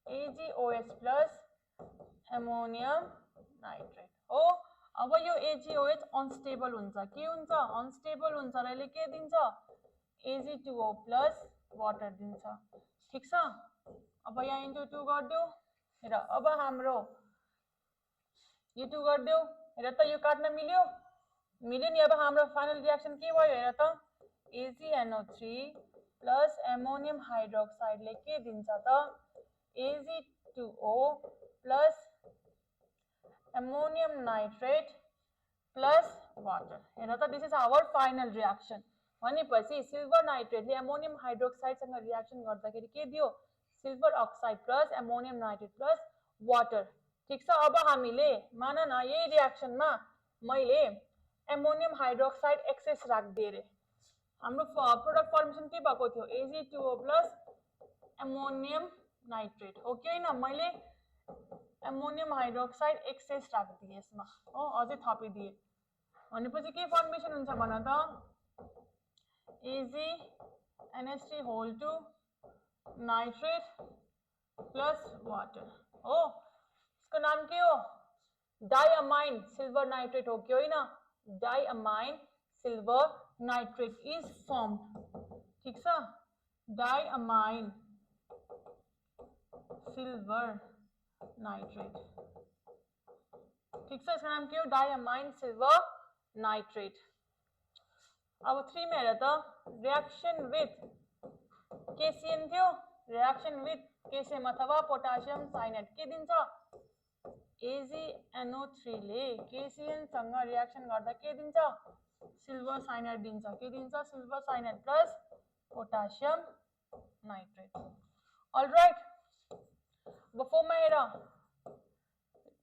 AgOH प्लस अमोनियम नाइट्रेट हो अब यो AgOH अनस्टेबल हुन्छ के हुन्छ अनस्टेबल हुन्छ र यसले के दिन्छ Ag2O प्लस वाटर दिन्छ ठीक छ अब यहाँ इन्टु 2 गर्दियौ हेर अब हाम्रो यो 2 गर्दियौ हेर त यो काट्न मिल्यो नि अब हाम्रो फाइनल रिएक्सन के भयो हेर त AgNO3 प्लस अमोनियम हाइड्रोक्साइडले के दिन्छ त Ag2O plus ammonium nitrate plus water हेर त this is our final reaction भनेपछि सिल्भर नाइट्रेटले अमोनियम हाइड्रोक्साइडसँग रिएक्सन गर्दाखेरि के दियो silver oxide plus ammonium nitrate plus water ठीक छ अब हामीले मान न यही रिएक्सनमा मैले अमोनियम हाइड्रोक्साइड एक्सेस राख्दिए रे हाम्रो प्रोडक्ट फर्मेसन के भएको थियो Ag2O प्लस अमोनियम नाइट्रेट हो कि हैन मैले अमोनियम हाइड्रोक्साइड एक्सेस राख्दिए यसमा हो अझै थपिदिए भनेपछि के फर्मेसन हुन्छ भन त Ag NH3 whole 2 nitrate plus water हो, इसको नाम के हो डाइअमाइन सिल्वर नाइट्रेट हो कि होइन, diamine silver nitrate is formed, ठीक छ, डाइअमाइन सिल्वर नाइट्रेट, ठीक छ, इसको नाम के हो डाइअमाइन सिल्वर नाइट्रेट। अब 3 में हेर त रिएक्सन विथ KCN थियो, रिएक्सन विथ KCM अथवा पोटासियम साइनाइड के दिन्छ, AgNO3 ले KCN सँग रिएक्सन गर्दा के दिन्छ, सिल्वर साइनाइड दिन्छ, के दिन्छ, silver cyanide plus potassium nitrate. All right, अब 4 मा हेर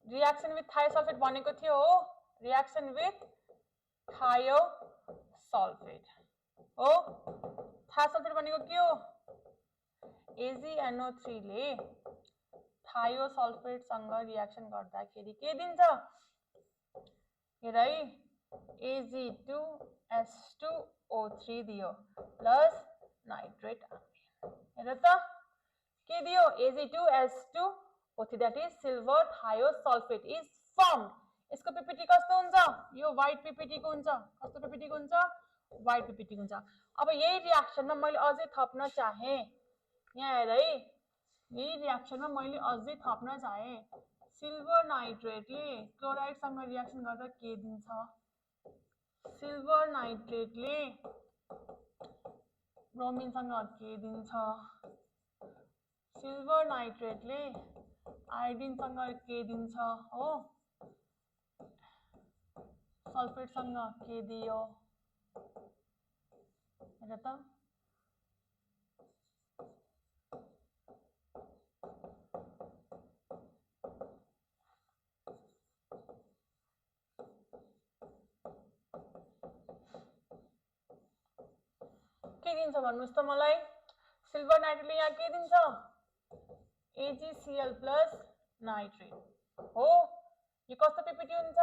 रिएक्सन विथ थायोसल्फेट भनेको थियो हो, रिएक्सन विथ थायोसल्फेट हो, थायोसल्फेट भनेको के हो, AgNO3 ले थायोसल्फेट सँग रिएक्सन गर्दाखेरि के दिन्छ, हेर है Ag2S2O3 दियो प्लस नाइट्रेट आयन, हेर त के दियो, Ag2S2O3 that is silver thiosulphate is formed. यसको पीपीटी कस्तो हुन्छ, यो व्हाइट पीपीटी को हुन्छ, कस्तो पीपीटी को हुन्छ, व्हाइट पीपीटी को हुन्छ। अब यही रिएक्सनमा मैले अझै थप्न चाहे, यहाँ हेर है, यही रिएक्सनमा मैले अझै थप्न चाहे, सिल्वर नाइट्रेटले क्लोराइडसँग रिएक्सन गर्दा के दिन्छ, सिल्वर नाइट्रेटले ब्रोमिनसँग के दिन्छ, सिल्वर नाइट्रेटले आयोडिनसँग के दिन्छ हो, सल्फेटसँग के दियो, हेर त के दिन्छ भन्नुस् त मलाई, सिल्वर नाइट्रेटले यहाँ के दिन्छ, AgCl प्लस नाइट्रेट हो, यो कस्तो पीपीटी हुन्छ,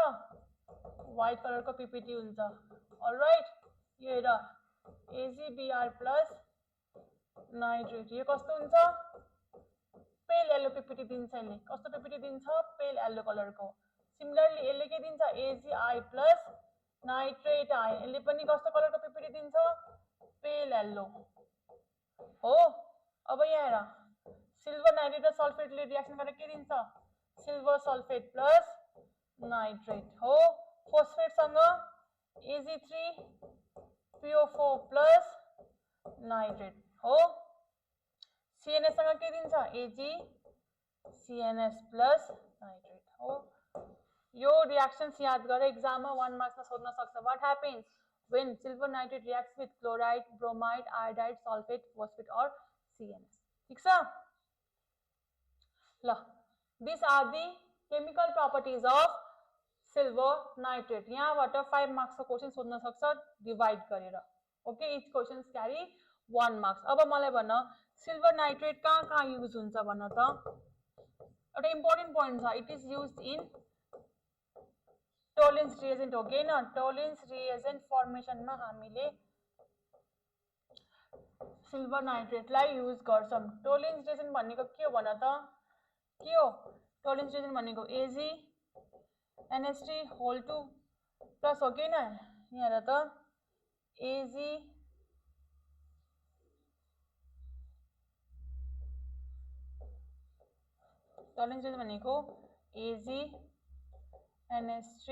व्हाइट कलर को पीपीटी हुन्छ। अलराइट, यो हेर AgBr प्लस नाइट्रेट, यो कस्तो हुन्छ, पेल येलो पीपीटी दिन्छ, यसले कस्तो पीपीटी दिन्छ, पेल येलो कलर को। सिमिलरली यसले के दिन्छ, Agi प्लस नाइट्रेट आयन, यसले पनि कस्तो कलर को पीपीटी दिन्छ, पेल येलो हो। अब यहाँ हेर सिल्वर नाइट्रेट र सल्फेटले रिएक्सन गरेर के दिन्छ, सिल्वर सल्फेट प्लस नाइट्रेट हो, फोस्फेटसँग Ag3PO4 प्लस नाइट्रेट हो, CNS सँग के दिन्छ, AgCNS प्लस नाइट्रेट हो। यो रिएक्सन्स याद गरेर एक्जाममा 1 मार्क्समा सोध्न सक्छ, what happens when silver nitrate reacts with chloride, bromide, iodide, sulfate, phosphate or CNS, ठीक छ ल। these are the chemical properties of silver nitrate। यहाँबाट 5 मार्क्स को क्वेशन सोध्न सक्छ डिवाइड गरेर, ओके, इच क्वेशन्स क्यारी 1 मार्क्स। अब मलाई भन्न सिल्वर नाइट्रेट कहाँ युज हुन्छ भन्न त, एउटा इम्पोर्टेन्ट पोइन्ट छ, it is used in Tollens reagent हो कि हैन, टोलेन्स रिएजेन्ट फर्मेसनमा हामीले सिल्वर नाइट्रेटलाई युज गर्छौं। टोलेन्स रिएजेन्ट भनेको के हो भन्न त, के हो टोलेन्स रिएजेन्ट भनेको, AgNH3 होल 2 प्लस हो कि हैन, यहाँ हेर त Ag टोलेन्स रिएजेन्ट भनेको AgNH3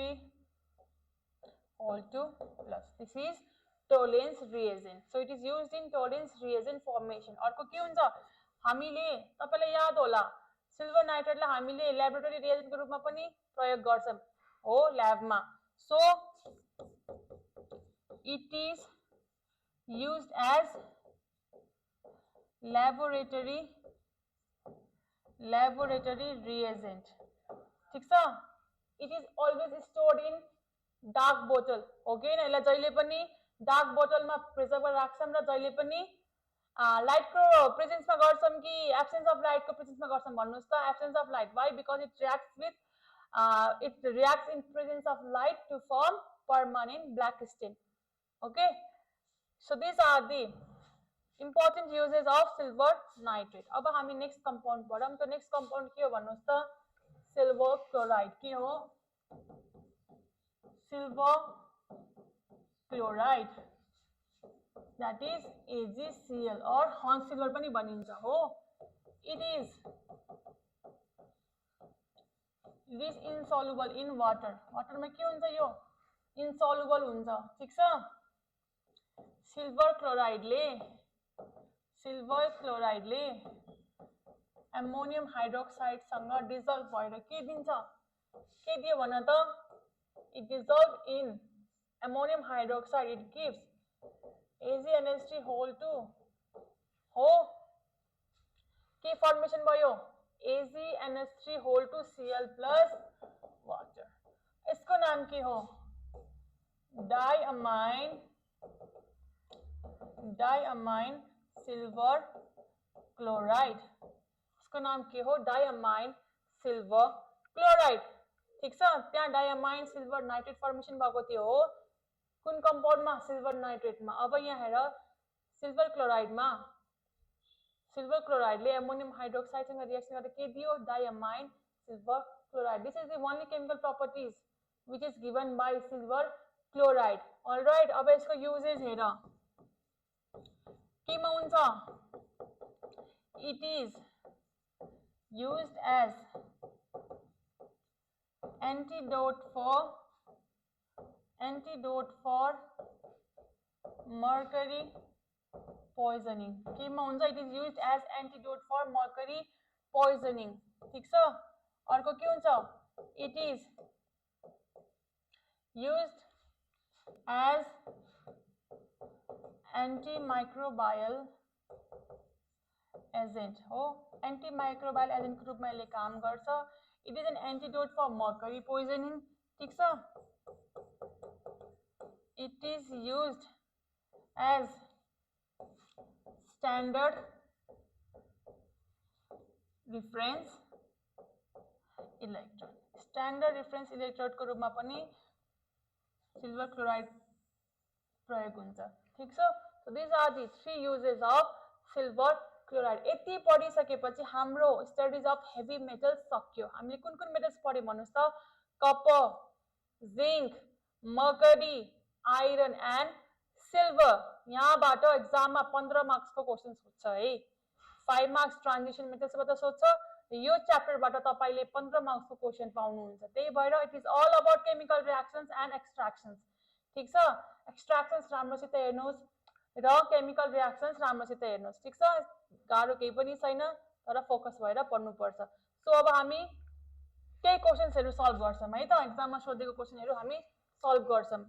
whole 2 plus, this is टोलेन्स reagent, so it is used in टोलेन्स reagent formation। अर्को के हुन्छ, हामीले तपाईलाई याद होला सिल्वर नाइट्रेटलाई हामीले ल्याबोरेटरी रिएजेन्ट को रूपमा पनि प्रयोग गर्छौं हो ल्याबमा, so it is used as laboratory reagent, ठीक छ। it is always stored in dark बोतल हो कि हैन, यसलाई जहिले पनि डार्क बोतलमा प्रिजर्भ गरेर राख्छौं र जहिले पनि लाइट को प्रेजेन्समा गर्छौं कि एब्सेन्स अफ लाइट को प्रेजेन्समा गर्छौं भन्नुस् त, absence of light, why, because it reacts in presence of light to form permanent black stain, okay, so these are the important uses of silver nitrate. अब हामी नेक्स्ट कम्पाउन्ड पढौँ। त next compound के हो भन्नुहोस् त, सिल्भर क्लोराइड। के हो? Silver chloride, that is AgCl or Horn silver पनि भनिन्छ हो। It is insoluble in water। Water में के हुन्छ यो? इन्सोल्युबल हुन्छ, ठीक छ। सिल्भर क्लोराइडले एमोनियम हाइड्रोक्साइड सँग डिजल्भ भएर के दिन्छ? के दियो भन त? It dissolve in ammonium hydroxide, it gives AgNH3 whole two हो के फर्मेसन भयो? AgNH3 whole two Cl plus water. इसको नाम के हो? Diamine silver chloride. इसको नाम के हो? डाइअमाइन सिल्भर क्लोराइड, ठीक छ। त्यहाँ डाइअमाइन सिल्भर नाइट्रेट फर्मेसन भएको थियो हो। कुन कम्पाउन्डमा? सिल्भर नाइट्रेटमा। अब यहाँ हेर, सिल्भर क्लोराइडले एमोनियम हाइड्रोक्साइडसँग रिएक्सन गरेर के दियो? Diamine silver chloride. This is the only chemical properties which is given by silver chloride। All right, अब यसको युजेस हेर केमा हुन्छ? It is used as antidote for mercury poisoning। केमा हुन्छ? It is used as antidote for mercury poisoning, ठीक छ। अर्को के हुन्छ? It is used as antimicrobial agent हो। एन्टिमाइक्रोबायल एजेन्टको रूपमा यसले काम गर्छ। It is an antidote for mercury poisoning, ठीक छ। It is used as standard reference electrode. Standard reference इलेक्ट्रोडको रूपमा पनि सिल्भर क्लोराइड प्रयोग हुन्छ, ठीक छ। So this are the 3 uses of silver chloride. यति पढिसकेपछि हाम्रो स्टडिज अफ हेभी मेटल्स सक्यो। हामीले कुन कुन मेटल्स पढ्यौँ भन्नुहोस् त? Copper, zinc, mercury, iron and silver. यहाँबाट एक्जाममा 15 मार्क्सको क्वेसन सोध्छ है। 5 मार्क्स ट्रान्जिसन मेटल्सबाट सोध्छ। यो च्याप्टरबाट तपाईले 15 मार्क्सको क्वेसन पाउनुहुन्छ। त्यही भएर it is all about chemical reactions and extractions, ठीक छ। एक्सट्र्याक्सन्स राम्रोसित हेर्नुहोस् र केमिकल रिएक्सन्स राम्रोसित हेर्नुहोस्, ठीक छ। गाह्रो केही पनि छैन, तर फोकस भएर पढ्नुपर्छ। सो अब हामी केही क्वेसन्सहरू सल्भ गर्छौँ है त। एक्जाममा सोधेको क्वेसनहरू हामी सल्भ गर्छौँ।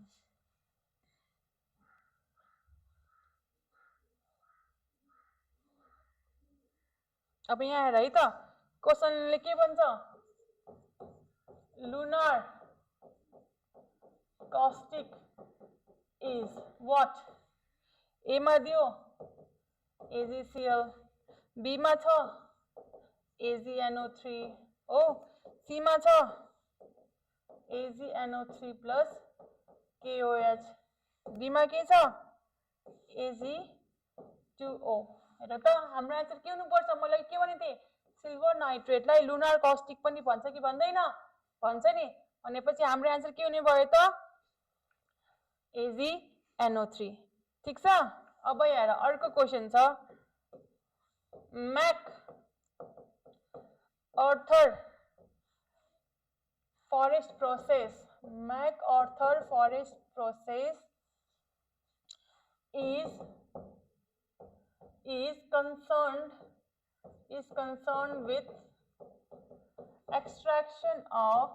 अब यहाँ हेर है त, क्वेसनले के भन्छ? Lunar caustic is what? A मा दियो AgCl, B मा छ AgNO3 हो, C मा छ AgNO3 plus KOH, D मा के छ Ag2O। हेर त हाम्रो आन्सर के हुनुपर्छ? मलाई के भने थिए? सिल्भर नाइट्रेटलाई लुनार कस्टिक पनि भन्छ कि भन्दैन? भन्छ नि। भनेपछि हाम्रो आन्सर के हुने भयो त? AgNO3, ठीक छ। अब हेर अर्को क्वेसन छ। MacArthur forest process is concerned with extraction of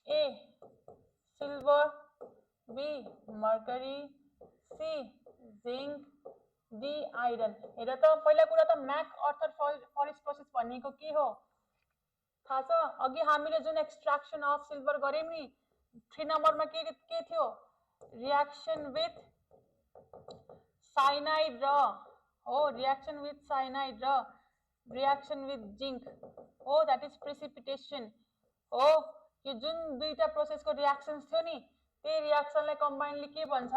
A silver, B mercury, C zinc, D iron। हेर त पहिला कुरा त MacArthur forest process भनेको के हो थाहा छ? अघि हामीले जुन एक्सट्र्याक्सन अफ सिल्भर गर्यौं नि, 3 नम्बरमा के थियो? रिएक्सन विथ साइनाइड र हो, रिएक्सन विथ साइनाइड र रिएक्सन विथ जिंक हो, दैट इज प्रेसिपिटेसन हो। यो जुन दुईटा प्रोसेसको रिएक्सन्स थियो नि, त्यही रिएक्सनलाई कम्बाइनली के भन्छ?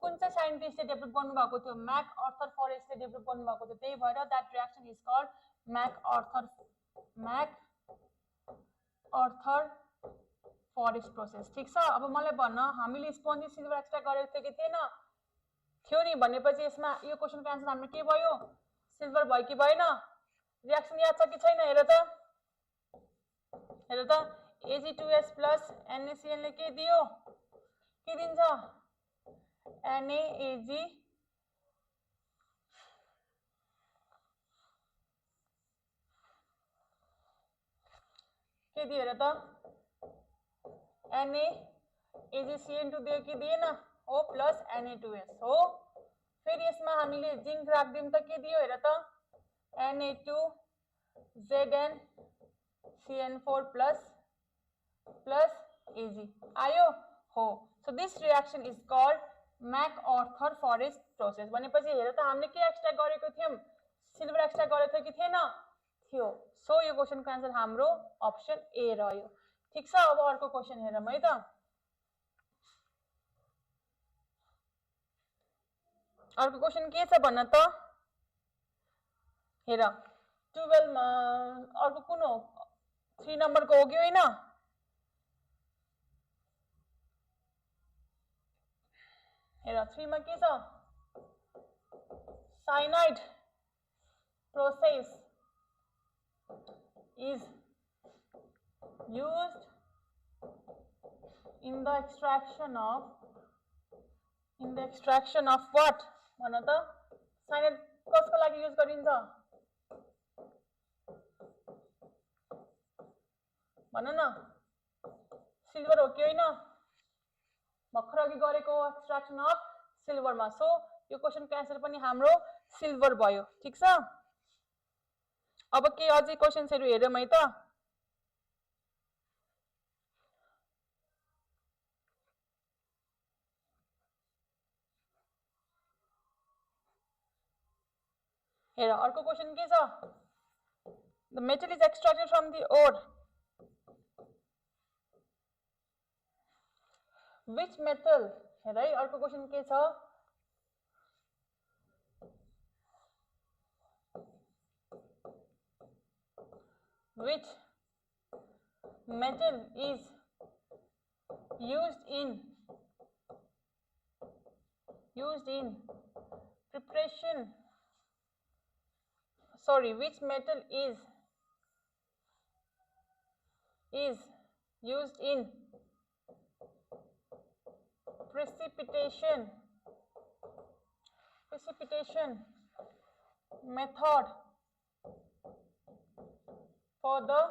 कुन चाहिँ साइन्टिस्टले डेभलप गर्नुभएको थियो, म्याक अर्थर फरेस्टले डेभलप गर्नुभएको थियो, त्यही भएर that reaction is called MacArthur Forrest process. ठिक छ। अब मलाई भन्न, हामीले स्पोन्जी सिल्भर एक्सट्र्याक्ट गरेको थियो कि थिएन? थियो नि। भनेपछि यसमा यो क्वेसनको एन्सर हाम्रो के भयो? सिल्भर भयो कि भएन? रियाक्सन याद छ कि छैन? हेर त Ag2S प्लस NaCl ले के दियो? के दिन्छ? NaAg के दियो? हेर त NaAgCl2 दियो कि दिएन? हो, प्लस Na2S हो। फेरि यसमा हामीले जिंक राख्दियौँ त के दियो? हेर त Na2ZnCN4 प्लस Ag आयो हो। So this reaction is called MacArthur Forrest process. भनेपछि हेर त हामीले के एक्सट्र्याक्ट गरेको थियौँ? सिल्भर एक्सट्र्याक्ट गरेको थियो कि थिएन? थियो। सो यो क्वेसनको आन्सर हाम्रो अप्सन ए रह्यो। ठिक छ। अब अर्को क्वेसन हेरौँ है त। अर्को क्वेसन के छ भन्न त? हेर 12 मा अर्को कुन हो? 3 नम्बरको हो कि होइन? हेर 3 मा के छ? Cyanide process is used in the extraction of what? भन त। साइनाइड कसको लागि युज गरिन्छ? भन न। सिल्भर हो कि होइन? भर्खर अघि गरेको एक्सट्र्याक्सन अफ सिल्भरमा। सो यो क्वेसनको एन्सर पनि हाम्रो सिल्भर भयो। ठिक छ। अब के अझै क्वेसन्सहरू हेरौँ है त। हेर अर्को क्वेसन के छ? The metal is extracted from the ore. Which metal? हेर है अर्को क्वेसन के छ? Which metal is used in preparation? Sorry, which metal is used in precipitation method for the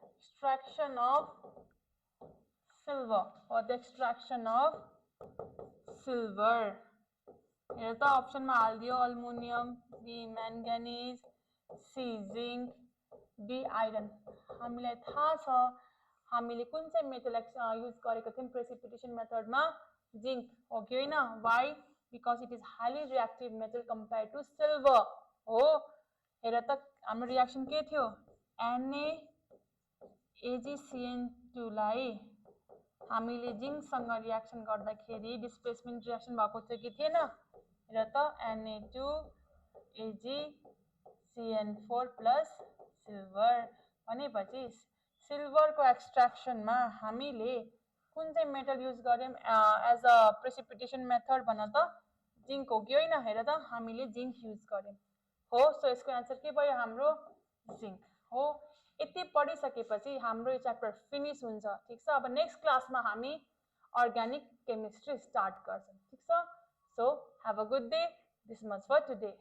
extraction of silver? हेर त अप्सनमा हालिदियो aluminium, B manganese, C zinc, D iron. हामीलाई थाहा छ हामीले कुन चाहिँ मेटल युज गरेको थियौँ प्रेसिपिटेसन मेथडमा? जिंक हो कि होइन? Why? Because it is highly reactive metal compare to silver हो। हेर त हाम्रो रियाक्सन के थियो? NaAgCN2 लाई हामीले जिंकसँग रियाक्सन गर्दाखेरि डिस्प्लेसमेन्ट रियाक्सन भएको थियो कि थिएन? हेर त Na2AgCN4 प्लस सिल्भर। भनेपछि सिल्भरको एक्सट्र्याक्सनमा हामीले कुन चाहिँ मेटल युज गर्यौँ एज अ प्रेसिपिटेसन मेथड? भन त। जिंक हो कि होइन? हेर त हामीले जिंक युज गर्यौँ हो। सो यसको एन्सर के भयो? हाम्रो जिंक हो। यति पढिसकेपछि हाम्रो यो च्याप्टर फिनिस हुन्छ। ठिक छ। अब नेक्स्ट क्लासमा हामी अर्ग्यानिक केमिस्ट्री स्टार्ट गर्छौँ। ठिक छ। So have a good day. This much for today.